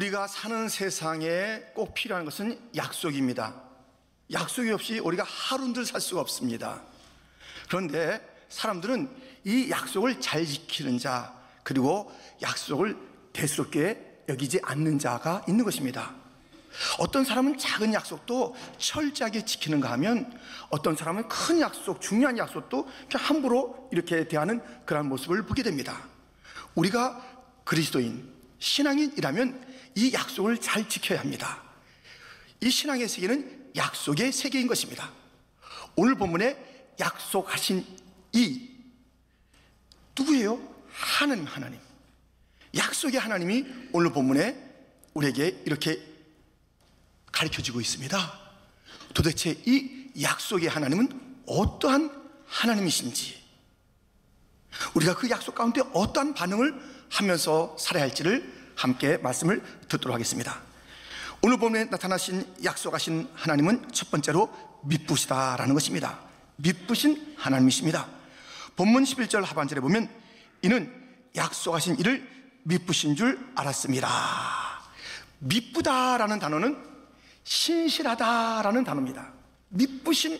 우리가 사는 세상에 꼭 필요한 것은 약속입니다. 약속이 없이 우리가 하루도 살 수가 없습니다. 그런데 사람들은 이 약속을 잘 지키는 자, 그리고 약속을 대수롭게 여기지 않는 자가 있는 것입니다. 어떤 사람은 작은 약속도 철저하게 지키는가 하면, 어떤 사람은 큰 약속, 중요한 약속도 그냥 함부로 이렇게 대하는 그런 모습을 보게 됩니다. 우리가 그리스도인, 신앙인이라면 이 약속을 잘 지켜야 합니다. 이 신앙의 세계는 약속의 세계인 것입니다. 오늘 본문에 약속하신 이 누구예요? 하나님. 약속의 하나님이 오늘 본문에 우리에게 이렇게 가르쳐지고 있습니다. 도대체 이 약속의 하나님은 어떠한 하나님이신지, 우리가 그 약속 가운데 어떠한 반응을 하면서 살아야 할지를 함께 말씀을 듣도록 하겠습니다. 오늘 본문에 나타나신 약속하신 하나님은 첫 번째로 미쁘시다라는 것입니다. 미쁘신 하나님이십니다. 본문 11절 하반절에 보면 이는 약속하신 이를 미쁘신 줄 알았습니다. 미쁘다라는 단어는 신실하다라는 단어입니다. 미쁘신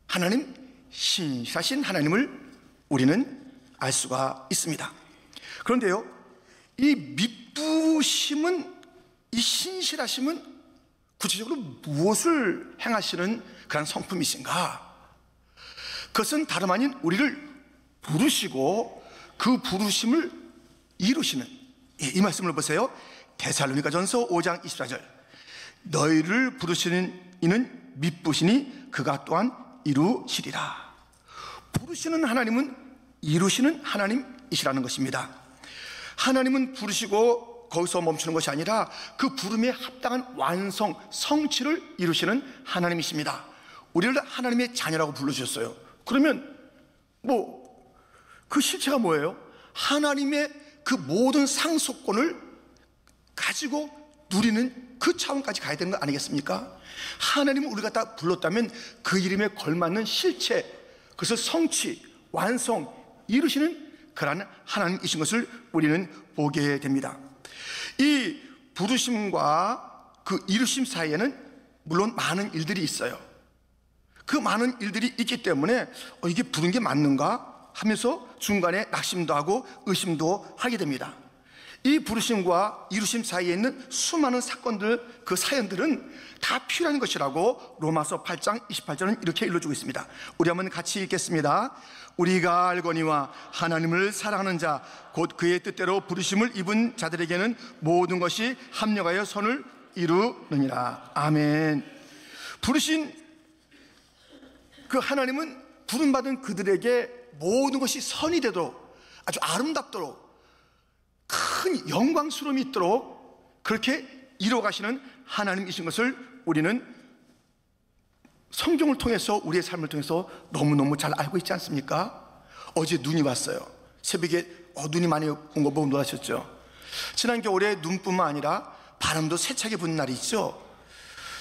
하나님, 신실하신 하나님을 우리는 알 수가 있습니다. 그런데요, 이 미쁘심은, 이 신실하심은 구체적으로 무엇을 행하시는 그런 성품이신가? 그것은 다름 아닌 우리를 부르시고 그 부르심을 이루시는, 이 말씀을 보세요. 데살로니가전서 5장 24절, 너희를 부르시는 이는 미쁘시니 그가 또한 이루시리라. 부르시는 하나님은 이루시는 하나님이시라는 것입니다. 하나님은 부르시고 거기서 멈추는 것이 아니라 그 부름에 합당한 완성, 성취를 이루시는 하나님이십니다. 우리를 하나님의 자녀라고 불러주셨어요. 그러면 그 실체가 뭐예요? 하나님의 그 모든 상속권을 가지고 누리는 그 차원까지 가야 되는 거 아니겠습니까? 하나님을 우리가 다 불렀다면 그 이름에 걸맞는 실체, 그것을 성취, 완성, 이루시는 그러한 하나님이신 것을 우리는 보게 됩니다. 이 부르심과 그 이루심 사이에는 물론 많은 일들이 있어요. 그 많은 일들이 있기 때문에 이게 부른 게 맞는가 하면서 중간에 낙심도 하고 의심도 하게 됩니다. 이 부르심과 이루심 사이에 있는 수많은 사건들, 그 사연들은 다 필요한 것이라고 로마서 8장 28절은 이렇게 일러주고 있습니다. 우리 한번 같이 읽겠습니다. 우리가 알거니와 하나님을 사랑하는 자 곧 그의 뜻대로 부르심을 입은 자들에게는 모든 것이 합력하여 선을 이루느니라. 아멘. 부르신 그 하나님은 부름받은 그들에게 모든 것이 선이 되도록, 아주 아름답도록, 큰 영광스러움이 있도록 그렇게 이루어가시는 하나님이신 것을 우리는 성경을 통해서, 우리의 삶을 통해서 너무너무 잘 알고 있지 않습니까? 어제 눈이 왔어요. 새벽에 눈이 많이 온 거 보고 놀라셨죠? 지난 겨울에 눈뿐만 아니라 바람도 세차게 부는 날이 있죠.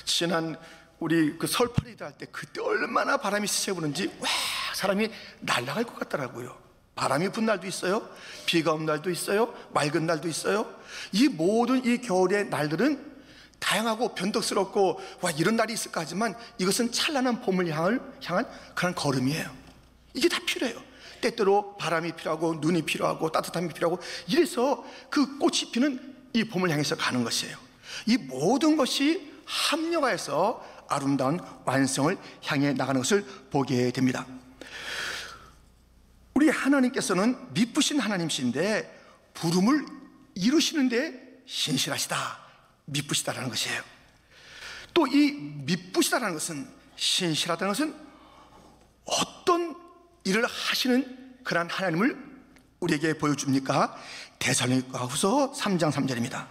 지난 우리 그 설 퍼레이드 할 때 그때 얼마나 바람이 세차게 부는지 와, 사람이 날아갈 것 같더라고요. 바람이 분 날도 있어요. 비가 온 날도 있어요. 맑은 날도 있어요. 이 모든 이 겨울의 날들은 다양하고 변덕스럽고 와, 이런 날이 있을까 하지만 이것은 찬란한 봄을 향한 그런 걸음이에요. 이게 다 필요해요. 때때로 바람이 필요하고 눈이 필요하고 따뜻함이 필요하고, 이래서 그 꽃이 피는 이 봄을 향해서 가는 것이에요. 이 모든 것이 합력하여서 아름다운 완성을 향해 나가는 것을 보게 됩니다. 우리 하나님께서는 미쁘신 하나님이신데 부름을 이루시는데 신실하시다, 미쁘시다라는 것이에요. 또 이 미쁘시다라는 것은, 신실하다는 것은 어떤 일을 하시는 그런 하나님을 우리에게 보여줍니까? 데살로니가후서 3장 3절입니다.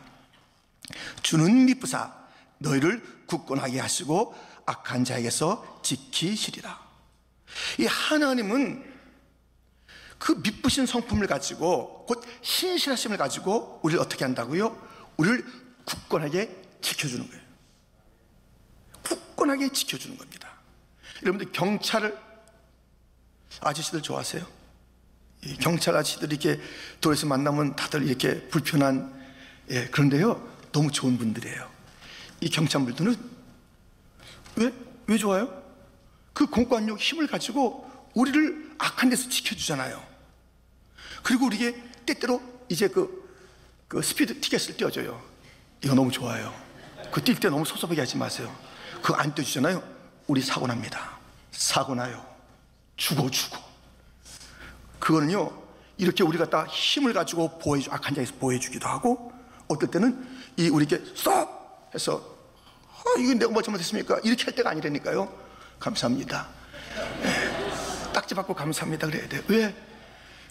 주는 미쁘사 너희를 굳건하게 하시고 악한 자에게서 지키시리라. 이 하나님은 그 미쁘신 성품을 가지고, 곧 신실하심을 가지고 우리를 어떻게 한다고요? 우리를 굳건하게 지켜주는 거예요. 굳건하게 지켜주는 겁니다. 여러분들 경찰을, 아저씨들 좋아하세요? 경찰 아저씨들이 이렇게 도에서 만나면 다들 이렇게 불편한, 그런데요, 너무 좋은 분들이에요. 이 경찰분들은 왜 좋아요? 그 공권력 힘을 가지고 우리를 악한 데서 지켜주잖아요. 그리고 우리에게 때때로 이제 그 스피드 티켓을 떼어줘요. 이거 너무 좋아요. 그 뛸 때 너무 섭섭하게 하지 마세요. 그거 안 떼주잖아요. 우리 사고 납니다. 사고 나요. 죽어. 그거는요, 이렇게 우리가 다 힘을 가지고 악한 자에서 보호해주기도 하고, 어떨 때는 우리에게 스톱! 해서 이거 내가 뭐 잘못했습니까? 이렇게 할 때가 아니라니까요. 감사합니다. 딱지 받고 감사합니다 그래야 돼요. 왜?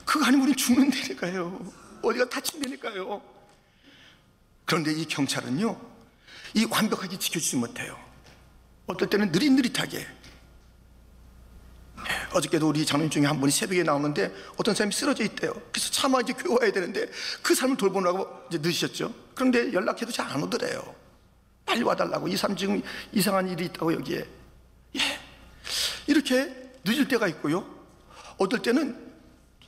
그거 아니면 우린 죽는다니까요. 어디가 다친다니까요. 그런데 이 경찰은요, 이 완벽하게 지켜주지 못해요. 어떨 때는 느릿느릿하게. 어저께도 우리 장로님 중에 한 분이 새벽에 나오는데 어떤 사람이 쓰러져 있대요. 그래서 차마 이제 교회 와야 되는데 그 사람을 돌보느라고 이제 늦으셨죠. 그런데 연락해도 잘 안 오더래요. 빨리 와달라고. 이 사람 지금 이상한 일이 있다고 여기에. 이렇게 늦을 때가 있고요. 어떨 때는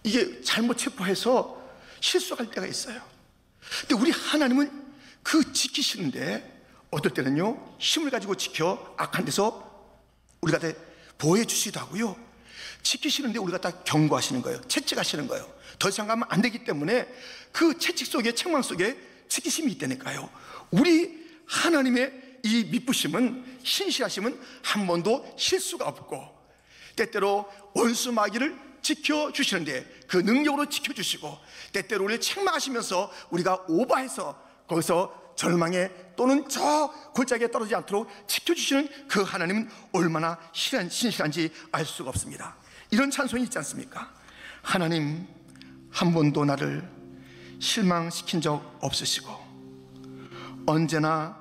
이게 잘못 체포해서 실수할 때가 있어요. 근데 우리 하나님은 그 지키시는데 어떨 때는요, 힘을 가지고 지켜 악한 데서 우리가 다 보호해 주시기도 하고요, 지키시는데 우리가 다 경고하시는 거예요. 채찍하시는 거예요. 더 이상 가면 안 되기 때문에 그 채찍 속에, 책망 속에 지키심이 있다니까요. 우리 하나님의 이 미쁘심은, 신실하심은 한 번도 실수가 없고, 때때로 원수 마귀를 지켜주시는데 그 능력으로 지켜주시고, 때때로 우리를 책망하시면서 우리가 오버해서 거기서 절망에 또는 저 골짜기에 떨어지지 않도록 지켜주시는 그 하나님은 얼마나 신실한지 알 수가 없습니다. 이런 찬송이 있지 않습니까? 하나님, 한 번도 나를 실망시킨 적 없으시고 언제나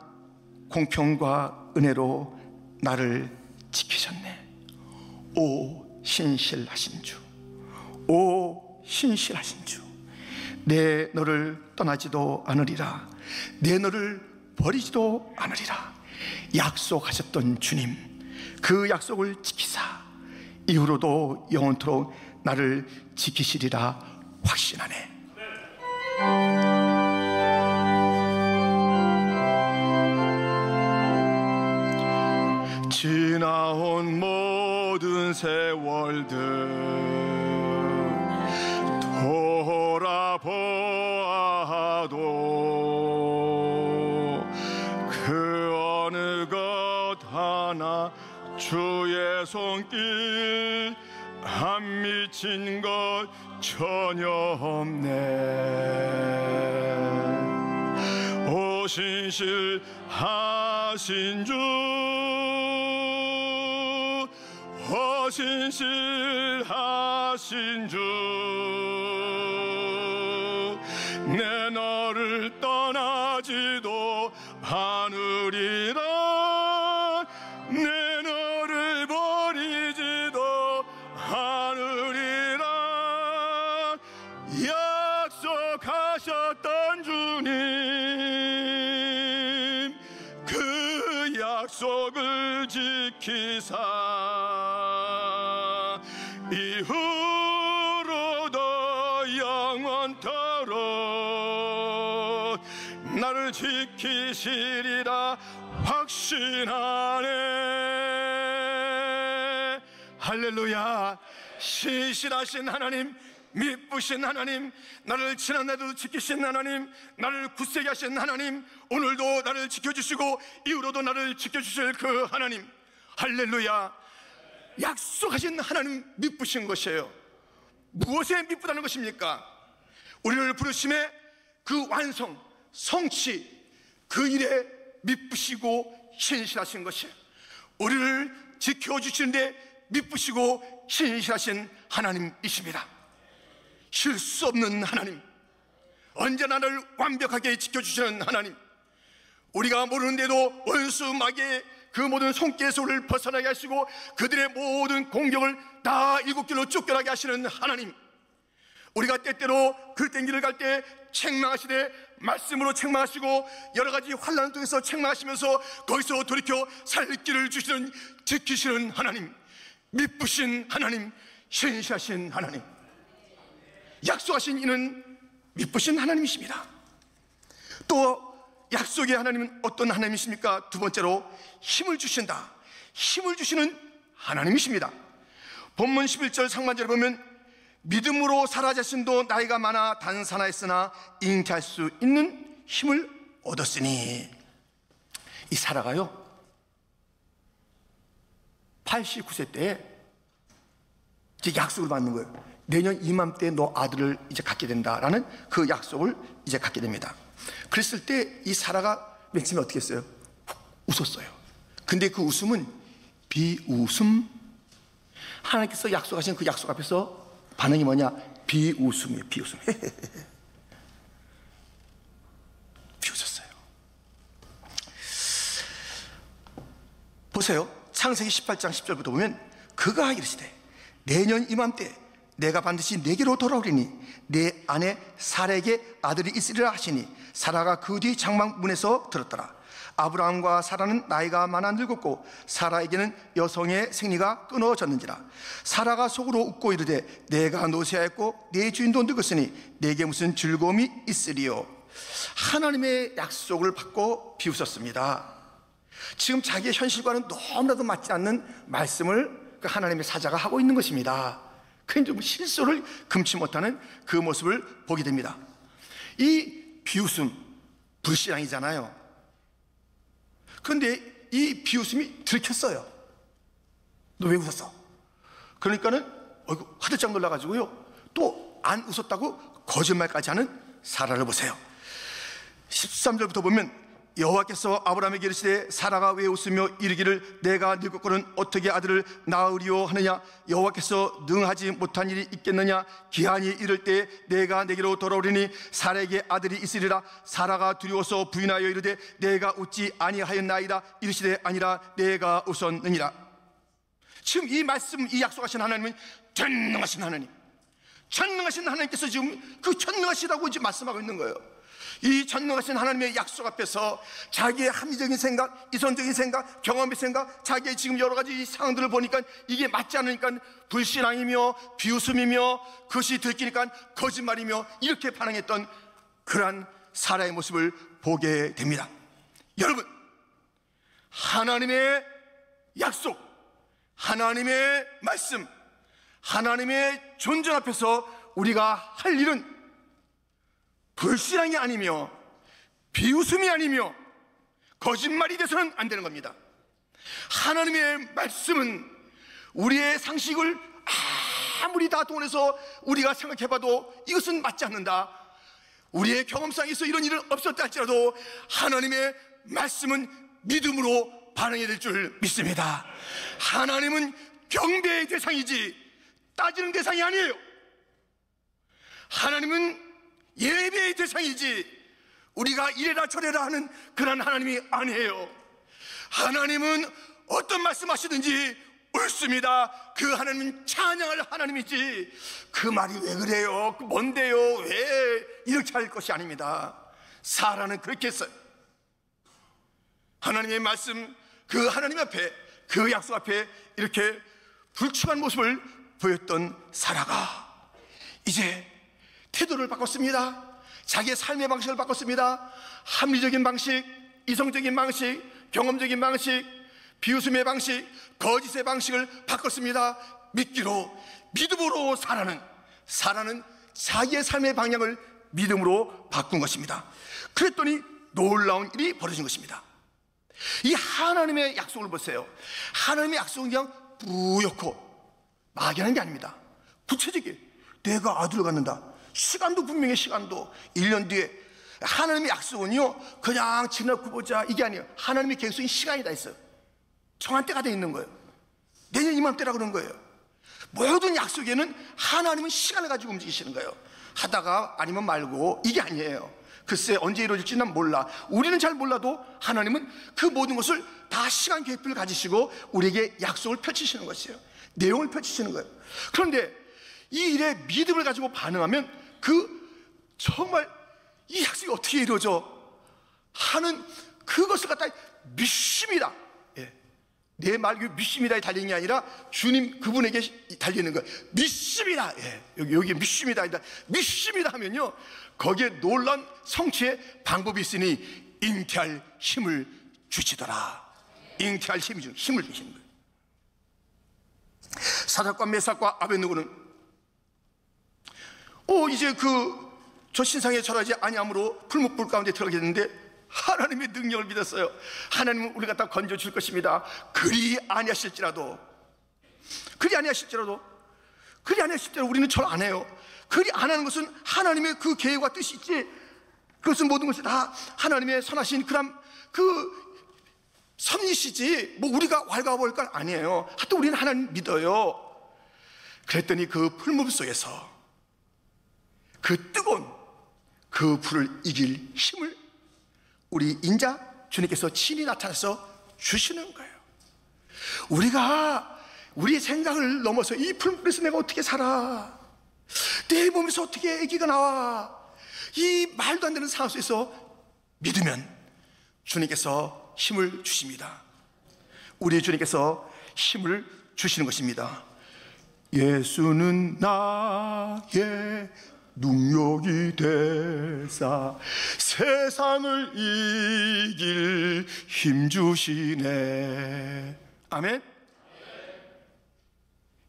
공평과 은혜로 나를 지키셨네. 오 신실하신 주, 오 신실하신 주, 내 너를 떠나지도 않으리라, 내 너를 버리지도 않으리라 약속하셨던 주님, 그 약속을 지키사 이후로도 영원토록 나를 지키시리라 확신하네. 지나온 모든 세월들 돌아보아도 그 어느 것 하나 주의 손길 안 미친 것 전혀 없네. 오 신실하신 주, 오 신실하신 주, 내 너를 떠나지도 않으리라, 내 너를 버리지도 않으리라 약속하셨던 주님, 그 약속을 지키사 이후로도 영원토록 나를 지키시리라 확신하네. 할렐루야. 신실하신 하나님, 미쁘신 하나님, 나를 지난날도 지키신 하나님, 나를 굳세게 하신 하나님, 오늘도 나를 지켜주시고 이후로도 나를 지켜주실 그 하나님, 할렐루야. 약속하신 하나님, 미쁘신 것이에요. 무엇에 미쁘다는 것입니까? 우리를 부르심에 그 완성, 성취, 그 일에 미쁘시고 신실하신 것이에요. 우리를 지켜주시는데 미쁘시고 신실하신 하나님이십니다. 실수 없는 하나님, 언제나 나를 완벽하게 지켜주시는 하나님, 우리가 모르는데도 원수 마귀의 그 모든 손길에서 우리를 벗어나게 하시고 그들의 모든 공격을 다 일곱 길로 쫓겨나게 하시는 하나님, 우리가 때때로 글된 길을 갈 때 책망하시되 말씀으로 책망하시고 여러 가지 환난을 통해서 책망하시면서 거기서 돌이켜 살 길을 주시는, 지키시는 하나님, 미쁘신 하나님, 신실하신 하나님, 약속하신 이는 미쁘신 하나님이십니다. 또 약속의 하나님은 어떤 하나님이십니까? 두 번째로 힘을 주신다. 힘을 주시는 하나님이십니다. 본문 11절 상반절에 보면 믿음으로 사라 자신도 나이가 많아 단산하였으나 잉태할 수 있는 힘을 얻었으니, 이 사라가요 89세 때에 이제 약속을 받는 거예요. 내년 이맘때 너 아들을 이제 갖게 된다라는 그 약속을 이제 갖게 됩니다. 그랬을 때 이 사라가 맨 처음에 어떻게 했어요? 웃었어요. 근데 그 웃음은 비웃음. 하나님께서 약속하신 그 약속 앞에서 반응이 뭐냐? 비웃음이에요. 비웃음. 비웃었어요. 보세요. 창세기 18장 10절부터 보면 그가 이르시되 내년 이맘때 내가 반드시 내게로 돌아오리니 내 아내 사라에게 아들이 있으리라 하시니 사라가 그 뒤 장막문에서 들었더라. 아브라함과 사라는 나이가 많아 늙었고 사라에게는 여성의 생리가 끊어졌는지라. 사라가 속으로 웃고 이르되 내가 노쇠하였고 내 주인도 늙었으니 내게 무슨 즐거움이 있으리요. 하나님의 약속을 받고 비웃었습니다. 지금 자기의 현실과는 너무나도 맞지 않는 말씀을 그 하나님의 사자가 하고 있는 것입니다. 그런데 실소를 금치 못하는 그 모습을 보게 됩니다. 이 비웃음, 불신앙이잖아요. 그런데 이 비웃음이 들켰어요. 너 왜 웃었어? 그러니까는 화들짝 놀라가지고요, 또 안 웃었다고 거짓말까지 하는 사라를 보세요. 13절부터 보면 여호와께서 아브라함에게 이르시되 사라가 왜 웃으며 이르기를 내가 늙었거든 어떻게 아들을 낳으리요 하느냐. 여호와께서 능하지 못한 일이 있겠느냐. 기한이 이를 때 내가 내게로 돌아오리니 사라에게 아들이 있으리라. 사라가 두려워서 부인하여 이르되 내가 웃지 아니하였나이다. 이르시되 아니라 내가 웃었느니라. 지금 이 말씀, 이 약속하신 하나님은 전능하신 하나님, 전능하신 하나님께서 지금 그 전능하시다고 지금 말씀하고 있는 거예요. 이 전능하신 하나님의 약속 앞에서 자기의 합리적인 생각, 이성적인 생각, 경험의 생각, 자기의 지금 여러 가지 상황들을 보니까 이게 맞지 않으니까 불신앙이며 비웃음이며 그것이 들키니까 거짓말이며 이렇게 반응했던 그러한 사라의 모습을 보게 됩니다. 여러분, 하나님의 약속, 하나님의 말씀, 하나님의 존재 앞에서 우리가 할 일은 불신앙이 아니며 비웃음이 아니며 거짓말이 돼서는 안 되는 겁니다. 하나님의 말씀은 우리의 상식을 아무리 다 동원해서 우리가 생각해봐도 이것은 맞지 않는다, 우리의 경험상에서 이런 일은 없었다 할지라도 하나님의 말씀은 믿음으로 반응해야 될 줄 믿습니다. 하나님은 경배의 대상이지 따지는 대상이 아니에요. 하나님은 예배의 대상이지 우리가 이래라 저래라 하는 그런 하나님이 아니에요. 하나님은 어떤 말씀하시든지 옳습니다. 그 하나님은 찬양할 하나님이지 그 말이 왜 그래요, 뭔데요, 왜 이렇게 할 것이 아닙니다. 사라는 그렇게 했어요. 하나님의 말씀, 그 하나님 앞에, 그 약속 앞에 이렇게 불충한 모습을 보였던 사라가 이제 태도를 바꿨습니다. 자기의 삶의 방식을 바꿨습니다. 합리적인 방식, 이성적인 방식, 경험적인 방식, 비웃음의 방식, 거짓의 방식을 바꿨습니다. 믿음으로 사라는 자기의 삶의 방향을 믿음으로 바꾼 것입니다. 그랬더니 놀라운 일이 벌어진 것입니다. 이 하나님의 약속을 보세요. 하나님의 약속은 그냥 뿌옇고 막연한 게 아닙니다. 구체적이에요. 내가 아들을 갖는다. 시간도 분명히 시간도 1년 뒤에. 하나님의 약속은요 그냥 지나고 보자 이게 아니에요. 하나님의 계획속인 시간이 다 있어요. 정한 때가 돼 있는 거예요. 내년 이맘때라고 그런 거예요. 모든 약속에는 하나님은 시간을 가지고 움직이시는 거예요. 하다가 아니면 말고 이게 아니에요. 글쎄 언제 이루어질지는 몰라. 우리는 잘 몰라도 하나님은 그 모든 것을 다 시간 계획표를 가지시고 우리에게 약속을 펼치시는 것이에요. 내용을 펼치시는 거예요. 그런데 이 일에 믿음을 가지고 반응하면 정말 이 약속이 어떻게 이루어져 하는 그것을 갖다 믿습니다. 내 말 믿습니다에 달리는 게 아니라 주님 그분에게 달리는 거예요. 믿습니다. 여기 믿습니다. 믿습니다 하면요 거기에 놀란 성취의 방법이 있으니 잉태할 힘을 주시더라. 잉태할 힘을 주시는 거예요. 사닥과 메삭과 아벳느고는 이제 저 신상에 절하지 아니함으로 풀무불 가운데 들어가겠는데 하나님의 능력을 믿었어요. 하나님은 우리가 다 건져줄 것입니다. 그리 아니하실지라도 우리는 절 안 해요. 그리 안 하는 것은 하나님의 그 계획과 뜻이 있지, 그것은 모든 것이 다 하나님의 선하신 그 섭리시지 뭐 우리가 왈가왈부할 건 아니에요. 하여튼 우리는 하나님 믿어요. 그랬더니 그 풀무불 속에서 그 뜨거운 그 불을 이길 힘을 우리 인자 주님께서 친히 나타나서 주시는 거예요. 우리가 우리의 생각을 넘어서 이 풀물에서 내가 어떻게 살아, 내 몸에서 어떻게 아기가 나와, 이 말도 안 되는 상황 속에서 믿으면 주님께서 힘을 주십니다. 우리 주님께서 힘을 주시는 것입니다. 예수는 나의 능력이 되사 세상을 이길 힘 주시네. 아멘.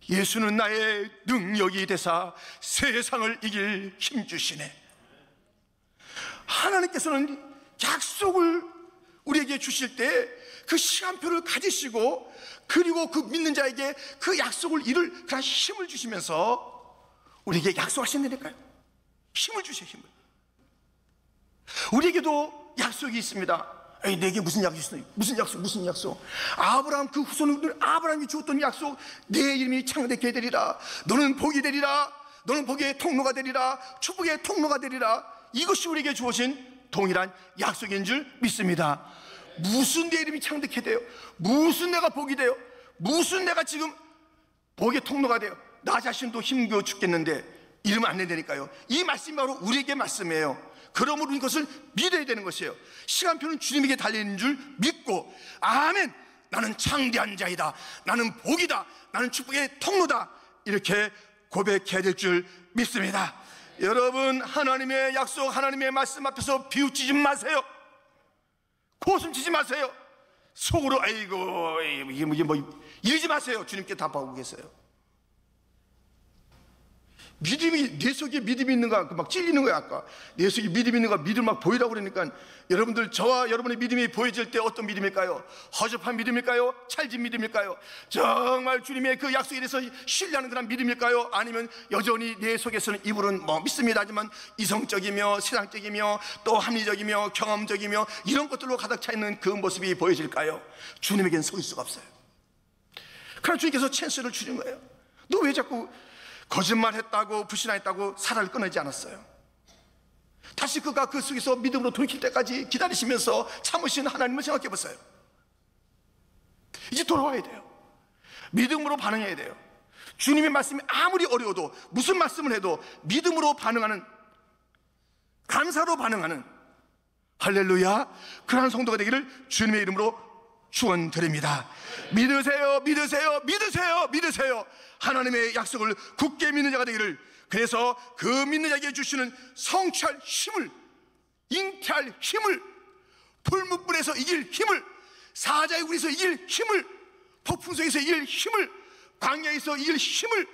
예수는 나의 능력이 되사 세상을 이길 힘 주시네. 하나님께서는 약속을 우리에게 주실 때 그 시간표를 가지시고, 그리고 그 믿는 자에게 그 약속을 이룰 그런 힘을 주시면서 우리에게 약속하신다니까요. 힘을 주세요. 힘을. 우리에게도 약속이 있습니다. 에이, 내게 무슨 약속이 있어요? 무슨 약속? 아브라함 그 후손들, 아브라함이 주었던 약속, 내 이름이 창대케 되리라, 너는 복이 되리라, 너는 복의 통로가 되리라, 축복의 통로가 되리라. 이것이 우리에게 주어진 동일한 약속인 줄 믿습니다. 무슨 내 이름이 창대케 돼요? 무슨 내가 복이 돼요? 무슨 내가 지금 복의 통로가 돼요? 나 자신도 힘겨워 죽겠는데 이러면 안 된다니까요. 이 말씀이 바로 우리에게 말씀이에요. 그러므로 이것을 믿어야 되는 것이에요. 시간표는 주님에게 달려있는 줄 믿고, 아멘, 나는 창대한 자이다, 나는 복이다, 나는 축복의 통로다, 이렇게 고백해야 될 줄 믿습니다. 여러분, 하나님의 약속, 하나님의 말씀 앞에서 비웃지지 마세요. 고슴치지 마세요. 속으로 아이고 이게 뭐 이러지 마세요. 주님께 답하고 계세요. 믿음이, 내 속에 믿음이 있는가, 막 찔리는 거야. 아까 내 속에 믿음이 있는가, 믿음 막 보이라고 그러니까, 여러분들, 저와 여러분의 믿음이 보여질 때 어떤 믿음일까요? 허접한 믿음일까요? 찰진 믿음일까요? 정말 주님의 그 약속에 대해서 신뢰하는 그런 믿음일까요? 아니면 여전히 내 속에서는 입으로는 뭐 믿습니다 하지만 이성적이며 세상적이며 또 합리적이며 경험적이며 이런 것들로 가득 차 있는 그 모습이 보여질까요? 주님에겐 속일 수가 없어요. 그러나 주님께서 찬스를 주는 거예요. 너 왜 자꾸 거짓말했다고 불신했다고 살아를 끊어지 않았어요. 다시 그가 그 속에서 믿음으로 돌이킬 때까지 기다리시면서 참으신 하나님을 생각해 보세요. 이제 돌아와야 돼요. 믿음으로 반응해야 돼요. 주님의 말씀이 아무리 어려워도, 무슨 말씀을 해도 믿음으로 반응하는, 감사로 반응하는, 할렐루야, 그러한 성도가 되기를 주님의 이름으로 축원드립니다. 믿으세요, 믿으세요, 믿으세요, 믿으세요. 하나님의 약속을 굳게 믿는 자가 되기를. 그래서 그 믿는 자에게 주시는 성취할 힘을, 잉태할 힘을, 풀무불에서 이길 힘을, 사자의 굴에서 이길 힘을, 폭풍 속에서 이길 힘을, 광야에서 이길 힘을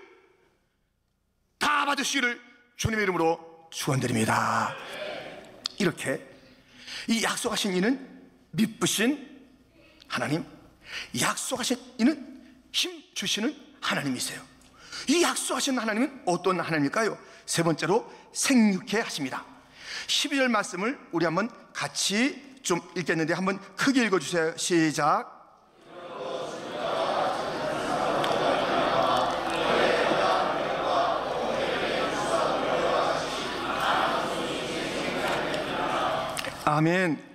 다 받으시기를 주님의 이름으로 축원드립니다. 이렇게 이 약속하신 이는 믿으신 하나님, 약속하신 이는 힘 주시는 하나님이세요. 이 약속하신 하나님은 어떤 하나님일까요? 세 번째로 생육해 하십니다. 12절 말씀을 우리 한번 같이 좀 읽겠는데 한번 크게 읽어주세요. 시작. 아멘.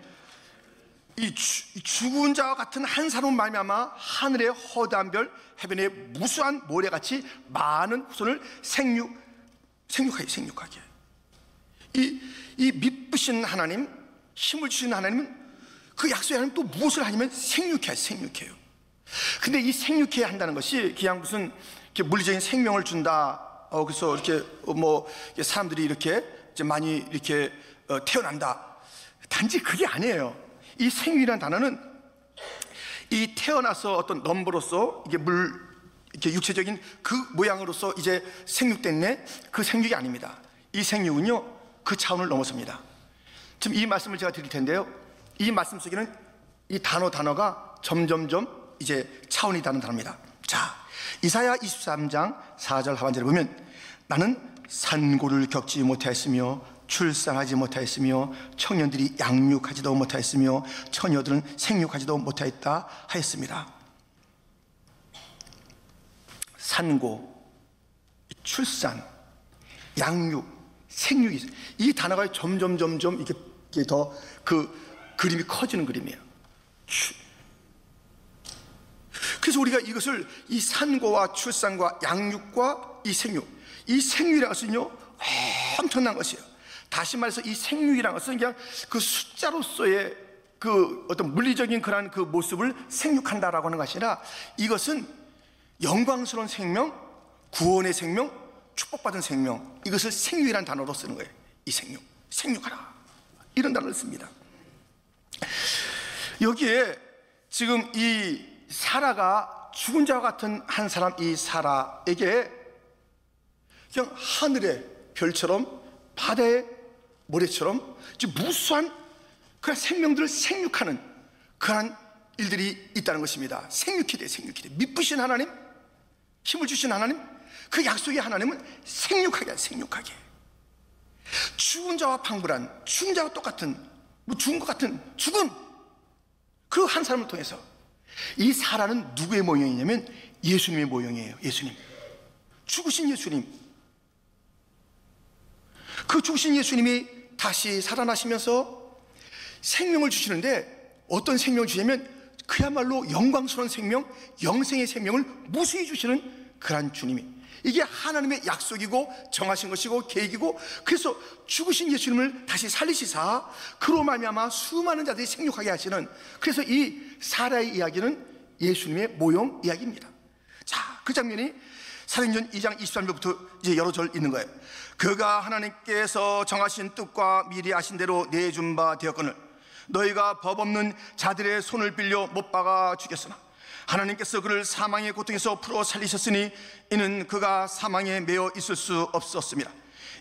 이 죽은 자와 같은 한 사람 말미암아 하늘의 허다한 별, 해변의 무수한 모래같이 많은 후손을 생육하게. 이 믿으신 하나님, 힘을 주시는 하나님은 그 약속의 하나님 또 무엇을 하냐면 생육해요. 근데 이 생육해야 한다는 것이 그냥 무슨 이렇게 물리적인 생명을 준다. 그래서 이렇게 뭐 사람들이 이렇게 이제 많이 이렇게 태어난다. 단지 그게 아니에요. 이 생육이라는 단어는 이 태어나서 어떤 넘버로서 이게 이렇게 육체적인 그 모양으로서 이제 생육됐네, 그 생육이 아닙니다. 이 생육은요, 그 차원을 넘어섭니다. 지금 이 말씀을 제가 드릴 텐데요, 이 말씀 속에는 이 단어가 점점점 이제 차원이 다른 단어입니다. 자, 이사야 23장 4절 하반절에 보면 나는 산고를 겪지 못하였으며 출산하지 못하였으며 청년들이 양육하지도 못하였으며 처녀들은 생육하지도 못하였다 하였습니다. 산고, 출산, 양육, 생육이, 이 단어가 점점 이게 더 그 그림이 커지는 그림이에요. 그래서 우리가 이것을 이 산고와 출산과 양육과 이 생육이라는 것은요, 엄청난 것이에요. 다시 말해서 이 생육이라는 것은 그냥 그 숫자로서의 그 어떤 물리적인 그러한 그 모습을 생육한다라고 하는 것이 아니라, 이것은 영광스러운 생명, 구원의 생명, 축복받은 생명, 이것을 생육이라는 단어로 쓰는 거예요. 이 생육하라, 이런 단어를 씁니다. 여기에 지금 이 사라가 죽은 자와 같은 한 사람, 이 사라에게 그냥 하늘의 별처럼 바다의 모래처럼 무수한 그런 생명들을 생육하는 그런 일들이 있다는 것입니다. 생육이 돼. 미쁘신 하나님, 힘을 주신 하나님, 그 약속의 하나님은 생육하게. 죽은 자와 방불한, 죽은 자와 똑같은, 죽은 것 같은 죽은 그 한 사람을 통해서 이 사라는 누구의 모형이냐면 예수님의 모형이에요. 예수님, 죽으신 예수님. 그 죽으신 예수님이 다시 살아나시면서 생명을 주시는데, 어떤 생명을 주냐면 그야말로 영광스러운 생명, 영생의 생명을 무수히 주시는 그런 주님이, 이게 하나님의 약속이고 정하신 것이고 계획이고, 그래서 죽으신 예수님을 다시 살리시사 그로 말미암아 수많은 자들이 생육하게 하시는, 그래서 이 사라의 이야기는 예수님의 모형 이야기입니다. 자, 그 장면이 사도행전 2장 23절부터 이제 여러 절 있는 거예요. 그가 하나님께서 정하신 뜻과 미리 아신 대로 내준 바 되었거늘 너희가 법 없는 자들의 손을 빌려 못 박아 죽였으나 하나님께서 그를 사망의 고통에서 풀어 살리셨으니 이는 그가 사망에 매어 있을 수 없었습니다.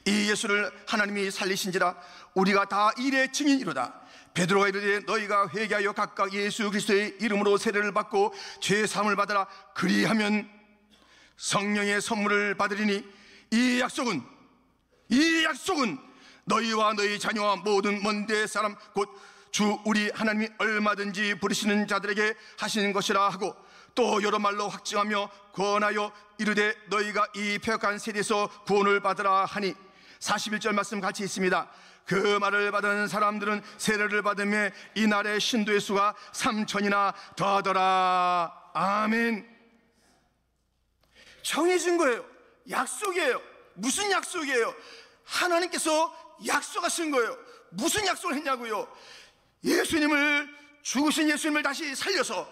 이 예수를 하나님이 살리신지라 우리가 다 이의 증인이로다. 베드로가 이르되 너희가 회개하여 각각 예수 그리스도의 이름으로 세례를 받고 죄 사함을 받으라. 그리하면 성령의 선물을 받으리니 이 약속은 너희와 너희 자녀와 모든 먼데 사람 곧 주 우리 하나님이 얼마든지 부르시는 자들에게 하시는 것이라 하고, 또 여러 말로 확증하며 권하여 이르되 너희가 이 패역한 세대에서 구원을 받으라 하니, 41절 말씀 같이 있습니다. 그 말을 받은 사람들은 세례를 받으며 이날의 신도의 수가 3,000이나 더하더라. 아멘. 정해진 거예요. 약속이에요. 무슨 약속이에요? 하나님께서 약속하신 거예요. 무슨 약속을 했냐고요? 죽으신 예수님을 다시 살려서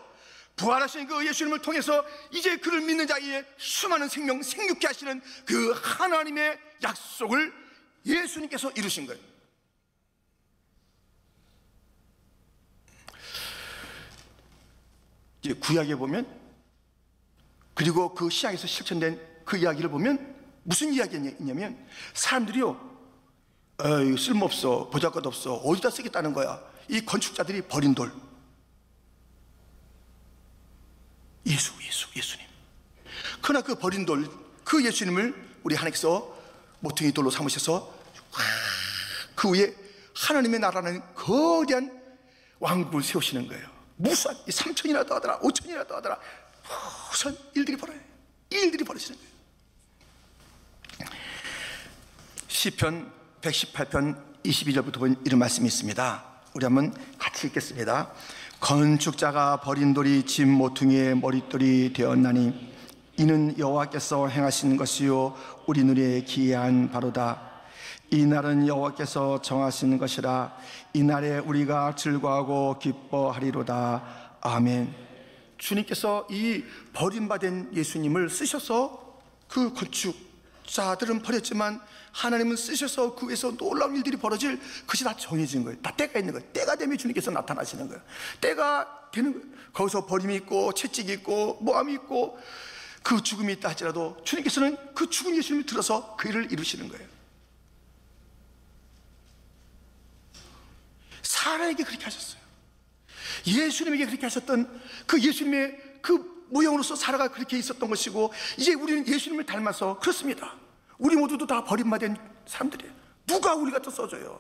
부활하신 그 예수님을 통해서 이제 그를 믿는 자의 수많은 생명 생육케 하시는 그 하나님의 약속을 예수님께서 이루신 거예요. 이제 구약에 보면, 그리고 그 신약에서 실천된 그 이야기를 보면 무슨 이야기가 있냐면, 사람들이요, 쓸모없어, 보잘것없어, 어디다 쓰겠다는 거야. 이 건축자들이 버린 돌, 예수님. 그러나 그 버린 돌, 그 예수님을 우리 하나님께서 모퉁이 돌로 삼으셔서 그 위에 하나님의 나라는 거대한 왕국을 세우시는 거예요. 무수한 3,000이나 더 하더라, 5,000이나 더 하더라, 무슨 일들이 벌어지는 거예요. 시편 118편 22절부터 보면 이런 말씀이 있습니다. 우리 한번 같이 읽겠습니다. 건축자가 버린 돌이 집 모퉁이의 머릿돌이 되었나니 이는 여호와께서 행하신 것이요 우리 눈에 기이한 바로다. 이 날은 여호와께서 정하신 것이라. 이 날에 우리가 즐거워하고 기뻐하리로다. 아멘. 주님께서 이 버림받은 예수님을 쓰셔서 그 건축, 자들은 버렸지만 하나님은 쓰셔서 그 위에서 놀라운 일들이 벌어질, 그것이 다 정해진 거예요. 다 때가 있는 거예요. 때가 되면 주님께서 나타나시는 거예요. 때가 되는 거예요. 거기서 버림이 있고 채찍이 있고 모함이 있고 그 죽음이 있다 할지라도 주님께서는 그 죽은 예수님을 들어서 그 일을 이루시는 거예요. 사라에게 그렇게 하셨어요. 예수님에게 그렇게 하셨던 그 예수님의 그 모형으로서 사라가 그렇게 있었던 것이고, 이제 우리는 예수님을 닮아서 그렇습니다. 우리 모두도 다 버림받은 사람들이에요. 누가 우리 갖다 써줘요?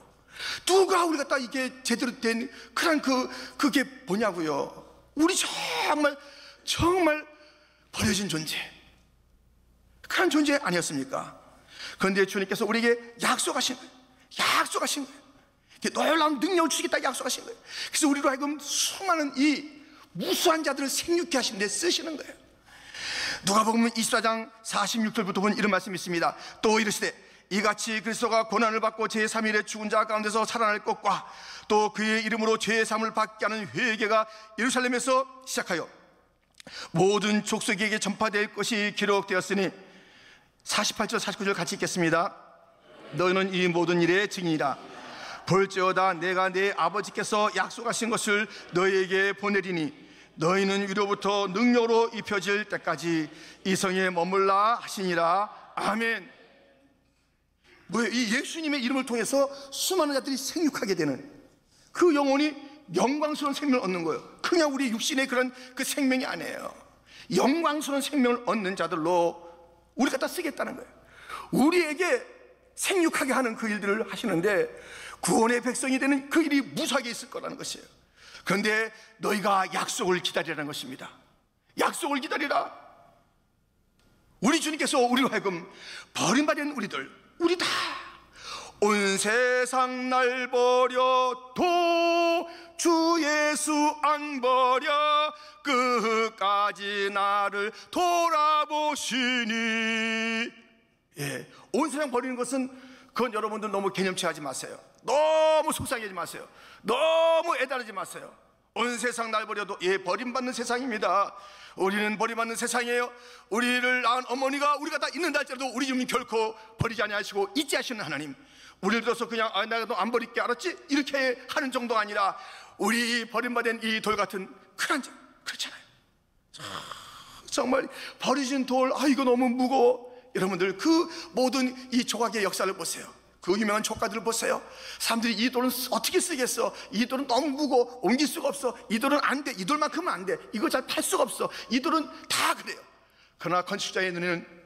누가 우리 갖다 이게 제대로 된 그런 그게 뭐냐고요? 우리 정말 버려진 존재, 그런 존재 아니었습니까? 그런데 주님께서 우리에게 약속하신 거예요. 놀라운 능력을 주시겠다 약속하신 거예요. 그래서 우리로 하여금 수많은 이 무수한 자들을 생육케 하신 데 쓰시는 거예요. 누가복음 24장 46절부터 보면 이런 말씀이 있습니다. 또 이르시되 이같이 그리스도가 고난을 받고 제3일에 죽은 자 가운데서 살아날 것과 또 그의 이름으로 죄의 사함을 받게 하는 회개가 예루살렘에서 시작하여 모든 족속에게 전파될 것이 기록되었으니, 48절 49절 같이 읽겠습니다. 너희는 이 모든 일의 증인이라. 볼지어다 내가 내 아버지께서 약속하신 것을 너희에게 보내리니 너희는 위로부터 능력으로 입혀질 때까지 이 성에 머물라 하시니라. 아멘. 뭐예요? 이 예수님의 이름을 통해서 수많은 자들이 생육하게 되는 그 영혼이 영광스러운 생명을 얻는 거예요. 그냥 우리 육신의 그런 그 생명이 아니에요. 영광스러운 생명을 얻는 자들로 우리 갖다 쓰겠다는 거예요. 우리에게 생육하게 하는 그 일들을 하시는데 구원의 백성이 되는 그 일이 무수하게 있을 거라는 것이에요. 그런데 너희가 약속을 기다리라는 것입니다. 약속을 기다리라. 우리 주님께서 우리로 하여금 버림받은 우리들, 우리 다 온 세상 날 버려도 주 예수 안 버려 끝까지 나를 돌아보시니. 예, 온 세상 버리는 것은 그건 여러분들 너무 개념치 하지 마세요. 너무 속상해하지 마세요. 너무 애달하지 마세요. 온 세상 날 버려도, 예, 버림받는 세상입니다. 우리는 버림받는 세상이에요. 우리를 낳은 어머니가 우리가 다 있는 날짜라도 우리 주님 결코 버리지 아니하시고 잊지 하시는 하나님, 우리를 들어서 그냥 내가 너 안 버릴게 알았지? 이렇게 하는 정도가 아니라 우리 버림받은 이 돌 같은 그렇잖아요. 정말 버리진 돌, 이거 너무 무거워. 여러분들 그 모든 이 조각의 역사를 보세요. 그 유명한 조각들을 보세요. 사람들이 이 돌은 어떻게 쓰겠어? 이 돌은 너무 무거워, 옮길 수가 없어. 이 돌은 안 돼, 이 돌만큼은 안 돼, 이거 잘 팔 수가 없어. 이 돌은 다 그래요. 그러나 건축자의 눈에는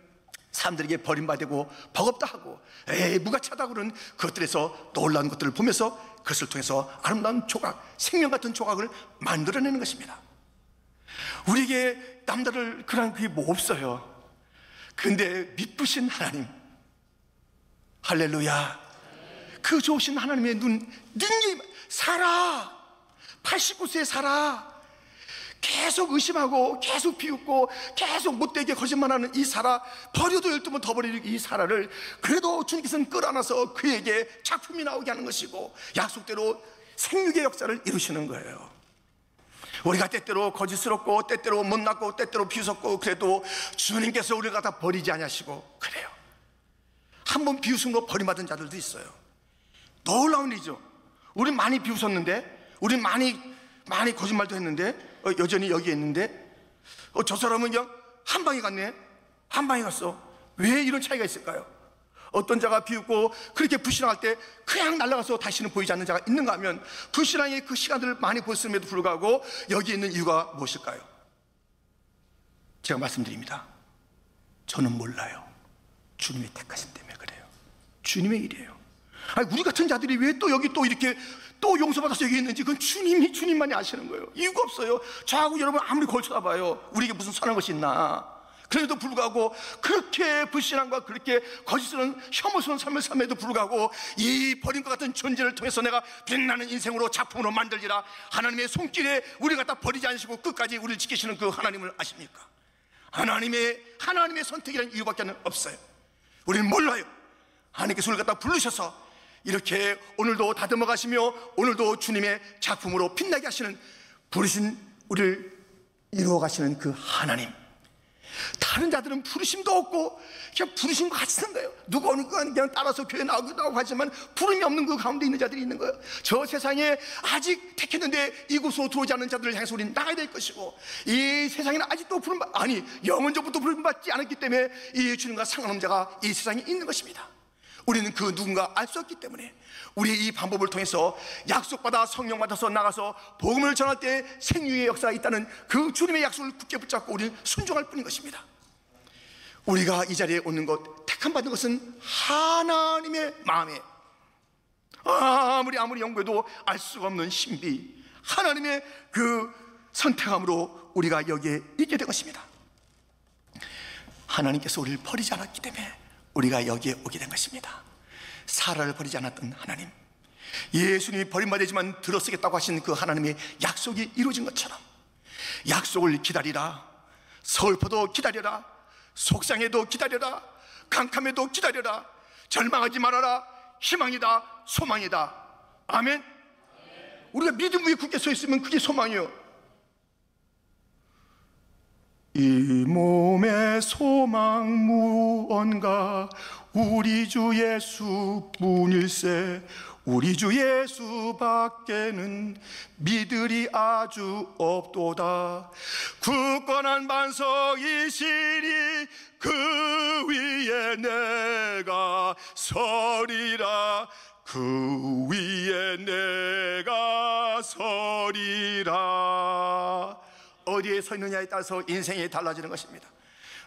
사람들에게 버림받고 버겁다 하고 무가차다 그런 그것들에서 놀라운 것들을 보면서 그것을 통해서 아름다운 조각, 생명 같은 조각을 만들어내는 것입니다. 우리에게 남다를 그런 그게 뭐 없어요. 근데 미쁘신 하나님, 할렐루야, 그 좋으신 하나님의 능력이 살아. 89세에 살아. 계속 의심하고 계속 비웃고 계속 못되게 거짓말하는 이 사라, 버려도 12번 더 버리는 이 사라를 그래도 주님께서는 끌어안아서 그에게 작품이 나오게 하는 것이고 약속대로 생육의 역사를 이루시는 거예요. 우리가 때때로 거짓스럽고 때때로 못났고 때때로 비웃었고 그래도 주님께서 우리를 갖다 버리지 아니하시고 그래요. 한번 비웃음으로 버림받은 자들도 있어요. 놀라운 일이죠. 우린 많이 비웃었는데, 우린 많이 거짓말도 했는데, 여전히 여기에 있는데, 저 사람은 그냥 한 방에 갔네. 한 방에 갔어. 왜 이런 차이가 있을까요? 어떤 자가 비웃고 그렇게 불신앙할 때 그냥 날아가서 다시는 보이지 않는 자가 있는가 하면, 불신앙의 그 시간들을 많이 보았음에도 불구하고 여기에 있는 이유가 무엇일까요? 제가 말씀드립니다. 저는 몰라요. 주님의 택하심 때문에 그래요. 주님의 일이에요. 우리 같은 자들이 왜 또 여기 또 이렇게 또 용서받아서 여기 있는지 그건 주님만이 아시는 거예요. 이유가 없어요. 저하고 여러분 아무리 걸쳐다봐요. 우리에게 무슨 선한 것이 있나. 그래도 불구하고 그렇게 불신앙과 그렇게 거짓스러운 혐오스러운 삶을 삶에도 불구하고 이 버림과 같은 존재를 통해서 내가 빛나는 인생으로 작품으로 만들리라. 하나님의 손길에 우리 갖다 버리지 않으시고 끝까지 우리를 지키시는 그 하나님을 아십니까? 하나님의 선택이라는 이유밖에 없어요. 우리는 몰라요. 하나님께서 우리를 갖다 부르셔서 이렇게 오늘도 다듬어 가시며 오늘도 주님의 작품으로 빛나게 하시는, 부르신 우리를 이루어 가시는 그 하나님, 다른 자들은 부르심도 없고 그냥 부르신 것 같이 사는 거예요. 누가 오는 건 그냥 따라서 교회 나오기도 하지만 부름이 없는 그 가운데 있는 자들이 있는 거예요. 저 세상에 아직 택했는데 이곳으로 들어오지 않는 자들을 향해서 우리는 나가야 될 것이고, 이 세상에는 아직도 영원전부터 부름받지 않았기 때문에 이 주님과 상관없는 자가 이 세상에 있는 것입니다. 우리는 그 누군가 알 수 없기 때문에 우리의 이 방법을 통해서 약속받아 성령 받아서 나가서 복음을 전할 때 생명의 역사가 있다는 그 주님의 약속을 굳게 붙잡고 우리는 순종할 뿐인 것입니다. 우리가 이 자리에 오는 것, 택함 받은 것은 하나님의 마음에 아무리 연구해도 알 수가 없는 신비, 하나님의 그 선택함으로 우리가 여기에 있게 된 것입니다. 하나님께서 우리를 버리지 않았기 때문에 우리가 여기에 오게 된 것입니다. 사라를 버리지 않았던 하나님, 예수님이 버림받았지만 들어서겠다고 하신 그 하나님의 약속이 이루어진 것처럼 약속을 기다리라. 서글퍼도 기다려라. 속상해도 기다려라. 캄캄해도 기다려라. 절망하지 말아라. 희망이다, 소망이다. 아멘. 우리가 믿음 위에 굳게 서 있으면 그게 소망이요. 이 몸의 소망 무언가 우리 주 예수뿐일세. 우리 주 예수밖에는 믿으리 아주 없도다. 굳건한 반석이시니 그 위에 내가 서리라. 그 위에 내가 서리라. 어디에 서 있느냐에 따라서 인생이 달라지는 것입니다.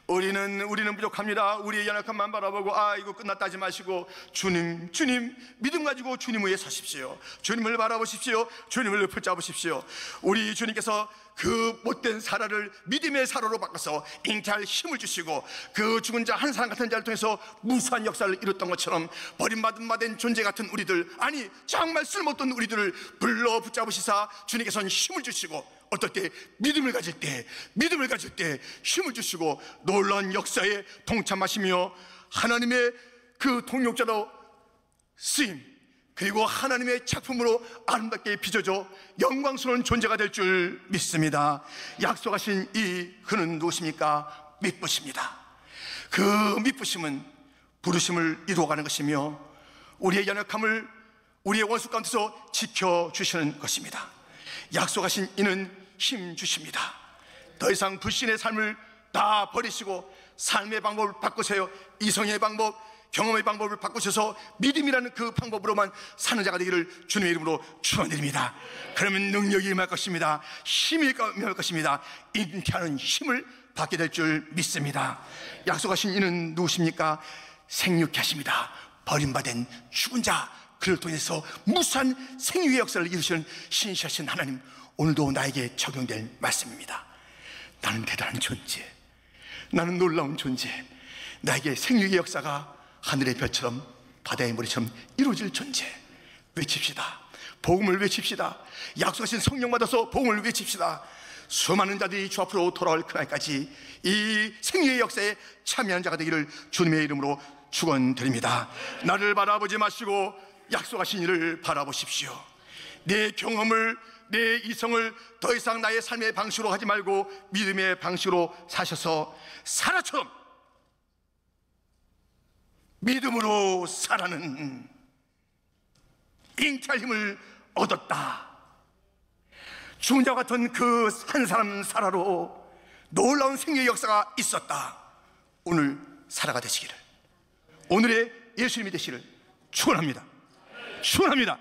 우리는 부족합니다. 우리의 연약함만 바라보고 이거 끝났다 하지 마시고 주님 믿음 가지고 주님 위에 서십시오. 주님을 바라보십시오. 주님을 붙잡으십시오. 우리 주님께서 그 못된 사라를 믿음의 사라로 바꿔서 잉태할 힘을 주시고 그 죽은 자 한 사람 같은 자를 통해서 무수한 역사를 이뤘던 것처럼 버림받은 존재 같은 우리들, 정말 쓸모없던 우리들을 불러 붙잡으시사 주님께서는 힘을 주시고 어떨 때 믿음을 가질 때 힘을 주시고 놀라운 역사에 동참하시며 하나님의 그 동역자로 쓰임, 그리고 하나님의 작품으로 아름답게 빚어져 영광스러운 존재가 될 줄 믿습니다. 약속하신 그는 누구십니까? 믿부십니다. 그 믿부심은 부르심을 이루어가는 것이며 우리의 연약함을 우리의 원수 가운데서 지켜주시는 것입니다. 약속하신 이는 힘 주십니다. 더 이상 불신의 삶을 다 버리시고 삶의 방법을 바꾸세요. 이성의 방법, 경험의 방법을 바꾸셔서 믿음이라는 그 방법으로만 사는 자가 되기를 주님의 이름으로 축원드립니다. 그러면 능력이 임할 것입니다. 힘이 임할 것입니다. 잉태하는 힘을 받게 될 줄 믿습니다. 약속하신 이는 누구십니까? 생육케 하십니다. 버림받은 죽은 자, 그를 통해서 무수한 생육의 역사를 이루시는 신실하신 하나님, 오늘도 나에게 적용될 말씀입니다. 나는 대단한 존재, 나는 놀라운 존재, 나에게 생육의 역사가 하늘의 별처럼 바다의 모래처럼 이루어질 존재. 외칩시다. 복음을 외칩시다. 약속하신 성령 받아서 복음을 외칩시다. 수많은 자들이 주 앞으로 돌아올 그날까지 이 생육의 역사에 참여한 자가 되기를 주님의 이름으로 축원드립니다. 나를 바라보지 마시고 약속하신 이를 바라보십시오. 내 경험을, 내 이성을 더 이상 나의 삶의 방식으로 하지 말고 믿음의 방식으로 사셔서 사라처럼 믿음으로 살아는 잉태할 힘을 얻었다. 죽은 자와 같은 그 한 사람 사라로 놀라운 생명의 역사가 있었다. 오늘 사라가 되시기를, 오늘의 예수님이 되시기를 축원합니다. 축원합니다.